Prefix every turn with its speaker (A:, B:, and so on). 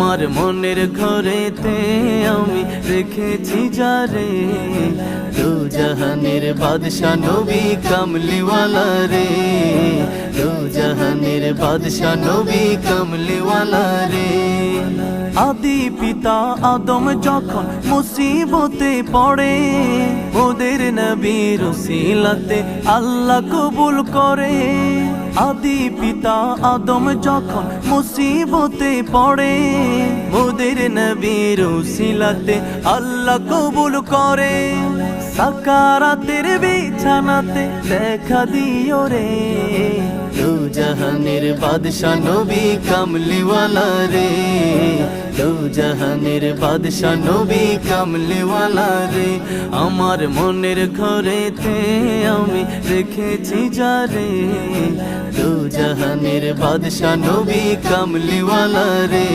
A: আমার মনের ঘরেতে আমি রেখেছি যারে, দু জাহানের বাদশা নবী কামলিওয়ালা রে, দু জাহানের বাদশা নবী কামলিওয়ালা রে। আদি পিতা আদম যখন মুসিবতে পড়ে, ওদের নবীর উসিলাতে আল্লাহ কবুল করে। আদি পিতা আদম যখন মুসিবতে পড়ে, ওদের নবীর উসিলাতে আল্লাহ কবুল করে। সাকারাতের বিছানাতে দেখা দিও রে, দু জাহানের বাদশা নবী কামলিওয়ালা রে, দু জাহানের বাদশা নবী কামলিওয়ালা রে। আমার মনের ঘরেতে আমি রেখেছি যারে, দু জাহানের বাদশা নবী কামলিওয়ালা রে।